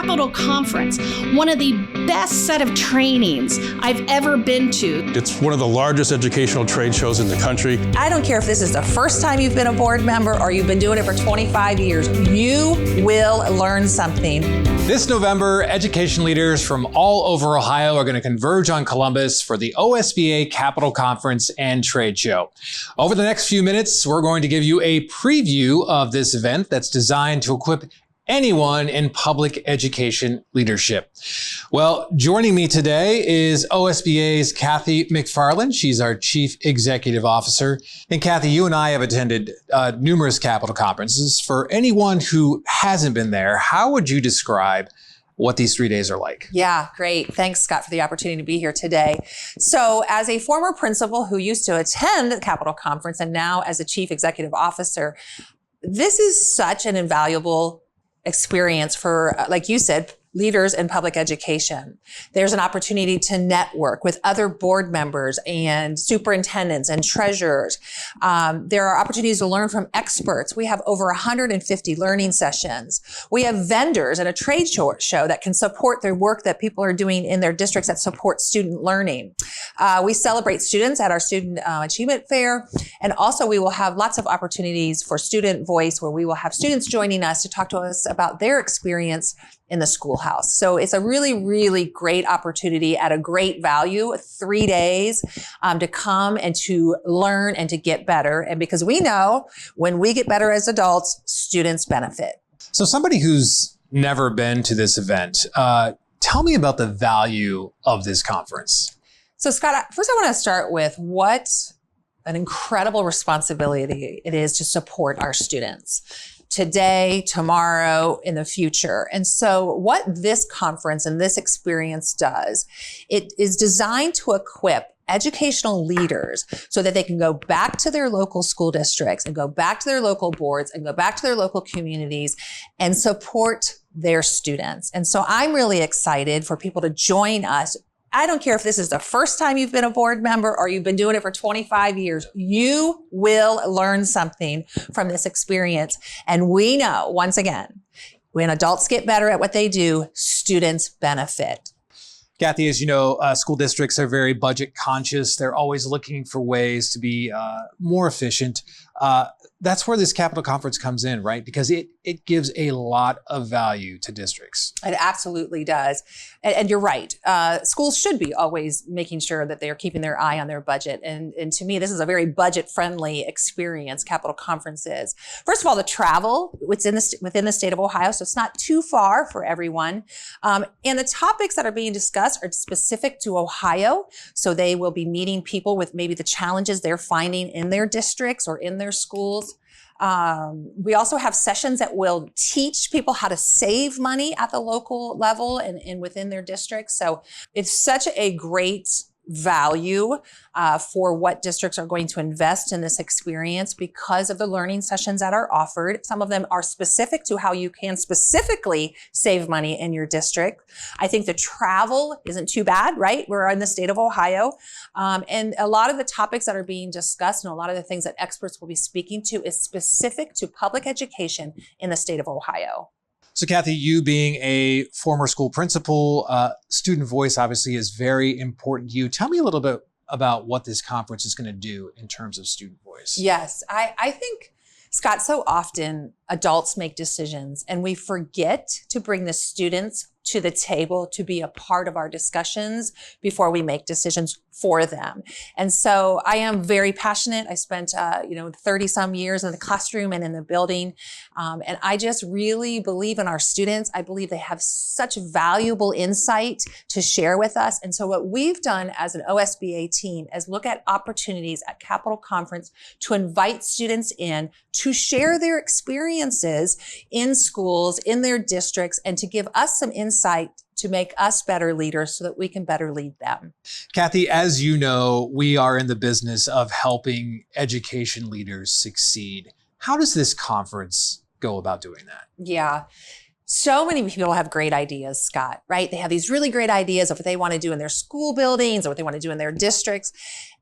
Capital Conference, one of the best set of trainings I've ever been to. It's one of the largest educational trade shows in the country. I don't care if this is the first time you've been a board member or you've been doing it for 25 years, you will learn something. This November, education leaders from all over Ohio are going to converge on Columbus for the OSBA Capital Conference and Trade Show. Over the next few minutes, we're going to give you a preview of this event that's designed to equip anyone in public education leadership. Well, joining me today is OSBA's Kathy McFarland. She's our Chief Executive Officer. And Kathy, you and I have attended numerous Capital Conferences. For anyone who hasn't been there, how would you describe what these 3 days are like? Yeah, great. Thanks, Scott, for the opportunity to be here today. So as a former principal who used to attend the Capital Conference and now as a Chief Executive Officer, this is such an invaluable experience for, like you said, leaders in public education. There's an opportunity to network with other board members and superintendents and treasurers. There are opportunities to learn from experts. We have over 150 learning sessions. We have vendors and a trade show that can support their work that people are doing in their districts that support student learning. We celebrate students at our Student Achievement Fair. And also we will have lots of opportunities for student voice where we will have students joining us to talk to us about their experience in the schoolhouse. So it's a really, really great opportunity at a great value, 3 days to come and to learn and to get better. And because we know when we get better as adults, students benefit. So somebody who's never been to this event, tell me about the value of this conference. So Scott, first I want to start with what an incredible responsibility it is to support our students today, tomorrow, in the future. And so what this conference and this experience does, it is designed to equip educational leaders so that they can go back to their local school districts and go back to their local boards and go back to their local communities and support their students. And so I'm really excited for people to join us. I don't care if this is the first time you've been a board member or you've been doing it for 25 years, you will learn something from this experience. And we know, once again, when adults get better at what they do, students benefit. Kathy, as you know, school districts are very budget conscious. They're always looking for ways to be more efficient. That's where this Capital Conference comes in, right? Because it gives a lot of value to districts. It absolutely does. And you're right. Schools should be always making sure that they're keeping their eye on their budget. And to me, this is a very budget-friendly experience, Capital Conference is. First of all, the travel within the state of Ohio, so it's not too far for everyone. And the topics that are being discussed are specific to Ohio. So they will be meeting people with maybe the challenges they're finding in their districts or in their schools. We also have sessions that will teach people how to save money at the local level and within their districts. So it's such a great value for what districts are going to invest in this experience because of the learning sessions that are offered. Some of them are specific to how you can specifically save money in your district. I think the travel isn't too bad, right? We're in the state of Ohio. And a lot of the topics that are being discussed and a lot of the things that experts will be speaking to is specific to public education in the state of Ohio. So Kathy, you being a former school principal, student voice obviously is very important to you. Tell me a little bit about what this conference is going to do in terms of student voice. Yes, I think, Scott, so often adults make decisions and we forget to bring the students to the table to be a part of our discussions before we make decisions for them. And so I am very passionate. I spent, 30 some years in the classroom and in the building. And I just really believe in our students. I believe they have such valuable insight to share with us. And so what we've done as an OSBA team is look at opportunities at Capital Conference to invite students in to share their experiences in schools, in their districts, and to give us some insight to make us better leaders so that we can better lead them. Kathy, as you know, we are in the business of helping education leaders succeed. How does this conference go about doing that? Yeah. So many people have great ideas, Scott, right? They have these really great ideas of what they want to do in their school buildings or what they want to do in their districts.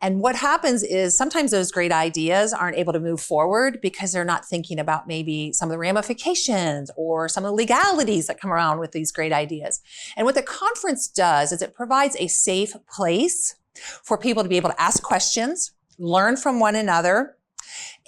And what happens is sometimes those great ideas aren't able to move forward because they're not thinking about maybe some of the ramifications or some of the legalities that come around with these great ideas. And what the conference does is it provides a safe place for people to be able to ask questions, learn from one another,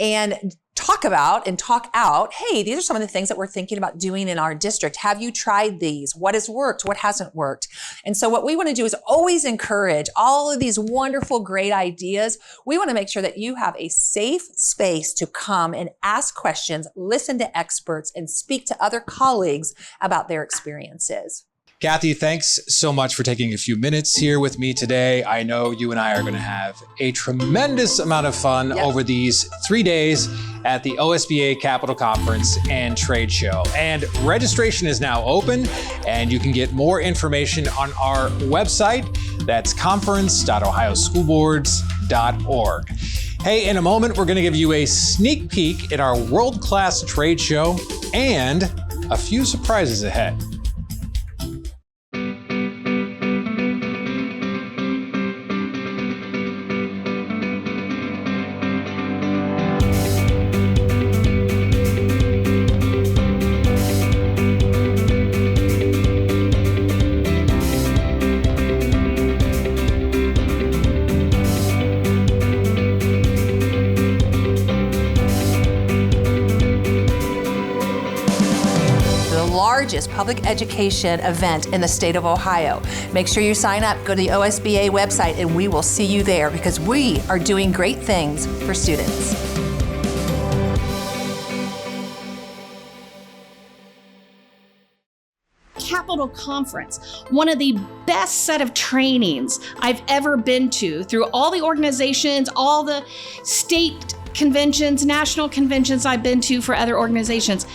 and talk about and talk out, hey, these are some of the things that we're thinking about doing in our district. Have you tried these? What has worked? What hasn't worked? And so what we want to do is always encourage all of these wonderful, great ideas. We want to make sure that you have a safe space to come and ask questions, listen to experts, and speak to other colleagues about their experiences. Kathy, thanks so much for taking a few minutes here with me today. I know you and I are going to have a tremendous amount of fun over these 3 days at the OSBA Capital Conference and Trade Show. And registration is now open, and you can get more information on our website. That's conference.ohioschoolboards.org. Hey, in a moment, we're going to give you a sneak peek at our world-class trade show and a few surprises ahead. Largest public education event in the state of Ohio. Make sure you sign up, go to the OSBA website, and we will see you there because we are doing great things for students. Capital Conference, one of the best set of trainings I've ever been to through all the organizations, all the state conventions, national conventions I've been to for other organizations.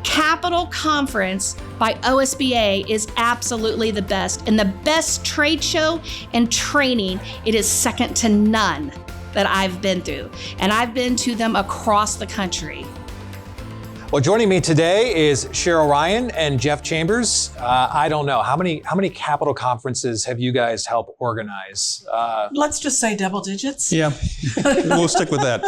Capital Conference by OSBA is absolutely the best, and the best trade show and training. It is second to none that I've been through, and I've been to them across the country. Well, joining me today is Cheryl Ryan and Jeff Chambers. I don't know, how many Capital Conferences have you guys helped organize? Let's just say double digits. Yeah, we'll stick with that.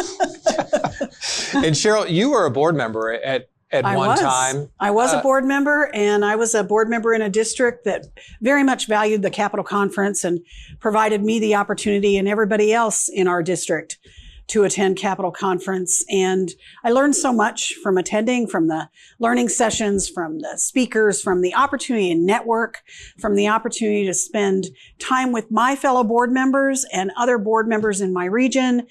And Cheryl, you were a board member at one time. I was a board member, and I was a board member in a district that very much valued the Capital Conference and provided me the opportunity and everybody else in our district to attend Capital Conference. And I learned so much from attending, from the learning sessions, from the speakers, from the opportunity to network, from the opportunity to spend time with my fellow board members and other board members in my region.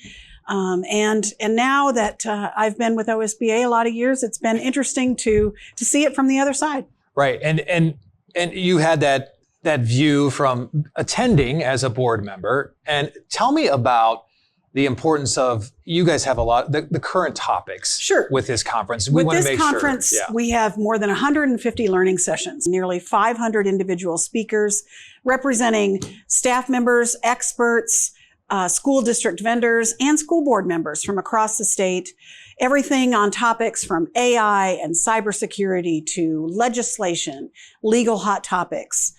And now that I've been with OSBA a lot of years, it's been interesting to see it from the other side. Right, and you had that view from attending as a board member. And tell me about the importance of, you guys have a lot, the current topics with this conference. With this conference, we have more than 150 learning sessions, nearly 500 individual speakers representing staff members, experts, school district vendors, and school board members from across the state. Everything on topics from AI and cybersecurity to legislation, legal hot topics,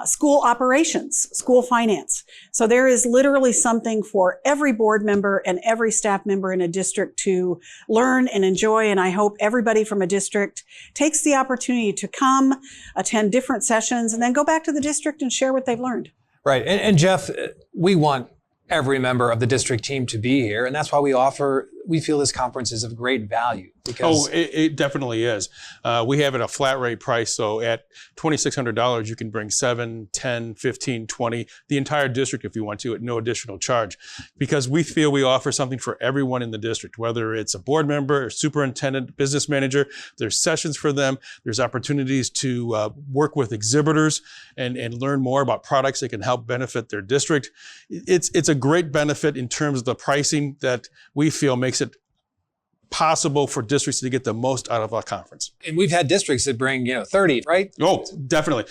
school operations, school finance. So there is literally something for every board member and every staff member in a district to learn and enjoy. And I hope everybody from a district takes the opportunity to come, attend different sessions, and then go back to the district and share what they've learned. Right. And Jeff, we want every member of the district team to be here. And that's why we feel this conference is of great value. Because it definitely is. We have it at a flat rate price. So at $2,600, you can bring 7, 10, 15, 20, the entire district if you want to, at no additional charge. Because we feel we offer something for everyone in the district, whether it's a board member, a superintendent, business manager. There's sessions for them. There's opportunities to work with exhibitors and learn more about products that can help benefit their district. It's a great benefit in terms of the pricing that we feel makes it possible for districts to get the most out of our conference. And we've had districts that bring, 30, right? Oh, definitely.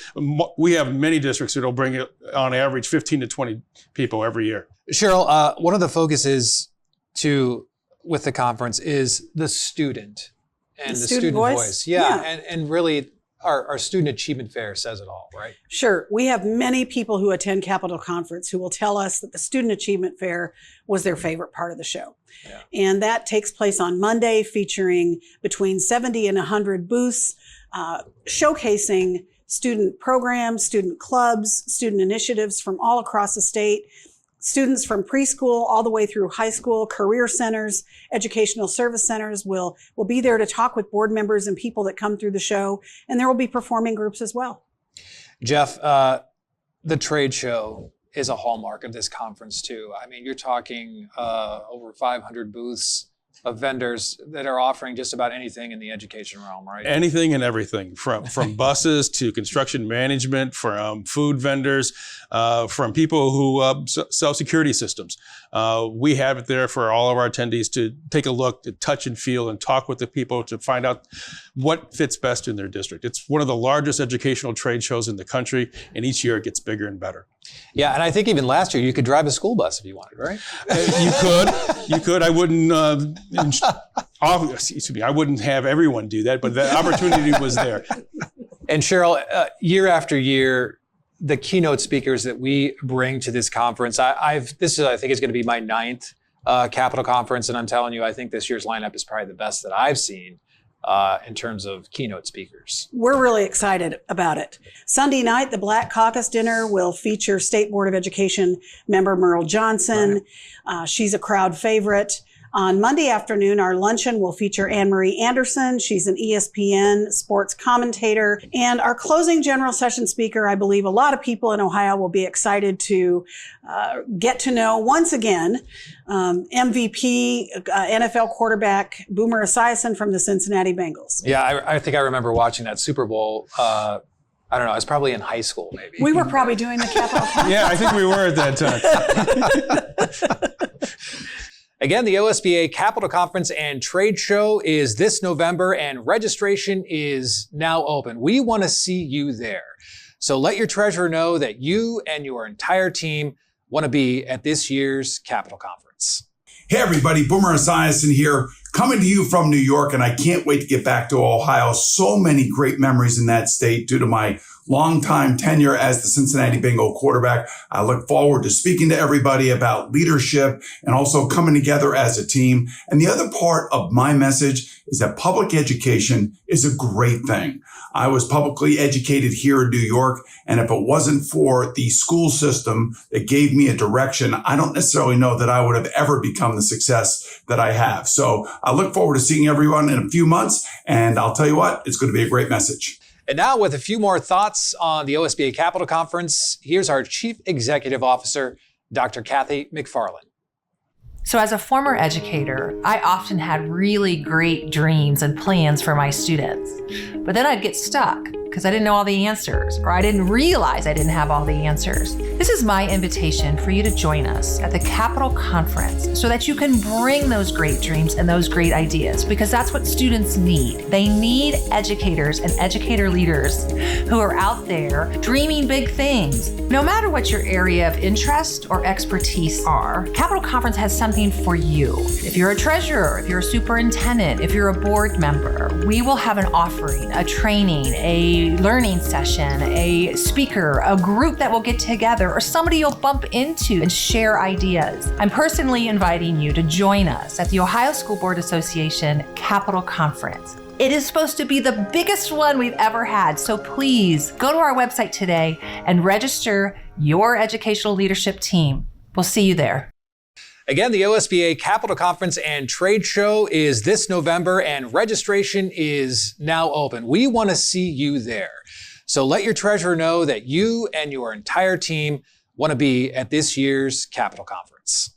We have many districts that'll bring on average 15 to 20 people every year. Cheryl, one of the focuses with the conference is the student and the student voice. Yeah. And really, our student achievement fair says it all, right? Sure. We have many people who attend Capitol Conference who will tell us that the Student Achievement Fair was their favorite part of the show. Yeah. And that takes place on Monday, featuring between 70 and 100 booths, showcasing student programs, student clubs, student initiatives from all across the state. Students from preschool all the way through high school, career centers, educational service centers will be there to talk with board members and people that come through the show. And there will be performing groups as well. Jeff, the trade show is a hallmark of this conference too. I mean, you're talking over 500 booths of vendors that are offering just about anything in the education realm, right? Anything and everything, from buses to construction management, from food vendors, from people who sell security systems. We have it there for all of our attendees to take a look, to touch and feel, and talk with the people to find out what fits best in their district. It's one of the largest educational trade shows in the country, and each year it gets bigger and better. Yeah, and I think even last year you could drive a school bus if you wanted, right? You could. I wouldn't. Excuse me. I wouldn't have everyone do that, but the opportunity was there. And Cheryl, year after year, the keynote speakers that we bring to this conference, I think is going to be my 9th Capitol Conference, and I'm telling you, I think this year's lineup is probably the best that I've seen in terms of keynote speakers. We're really excited about it. Sunday night, the Black Caucus Dinner will feature State Board of Education member Merle Johnson. Right. She's a crowd favorite. On Monday afternoon, our luncheon will feature Anne-Marie Anderson. She's an ESPN sports commentator. And our closing general session speaker, I believe a lot of people in Ohio will be excited to get to know once again MVP, NFL quarterback Boomer Esiason from the Cincinnati Bengals. Yeah, I think I remember watching that Super Bowl. I don't know, I was probably in high school maybe. We were probably doing the Capitol Conference. Yeah, I think we were at that time. Again, the OSBA Capitol Conference and Trade Show is this November, and registration is now open. We want to see you there. So let your treasurer know that you and your entire team want to be at this year's Capitol Conference. Hey everybody, Boomer Esiason here, coming to you from New York, and I can't wait to get back to Ohio. So many great memories in that state due to my longtime tenure as the Cincinnati Bengal quarterback. I look forward to speaking to everybody about leadership and also coming together as a team. And the other part of my message is that public education is a great thing. I was publicly educated here in New York, and if it wasn't for the school system that gave me a direction, I don't necessarily know that I would have ever become the success that I have. So I look forward to seeing everyone in a few months, and I'll tell you what, it's going to be a great message. And now with a few more thoughts on the OSBA Capitol Conference, here's our Chief Executive Officer, Dr. Kathy McFarland. So as a former educator, I often had really great dreams and plans for my students. But then I'd get stuck because I didn't know all the answers, or I didn't realize I didn't have all the answers. This is my invitation for you to join us at the Capitol Conference so that you can bring those great dreams and those great ideas, because that's what students need. They need educators and educator leaders who are out there dreaming big things. No matter what your area of interest or expertise are, Capitol Conference has something for you. If you're a treasurer, if you're a superintendent, if you're a board member, we will have an offering, a training, a learning session, a speaker, a group that will get together, or somebody you'll bump into and share ideas. I'm personally inviting you to join us at the Ohio School Board Association Capitol Conference. It is supposed to be the biggest one we've ever had, so please go to our website today and register your educational leadership team. We'll see you there. Again, the OSBA Capitol Conference and Trade Show is this November, and registration is now open. We want to see you there. So let your treasurer know that you and your entire team want to be at this year's Capitol Conference.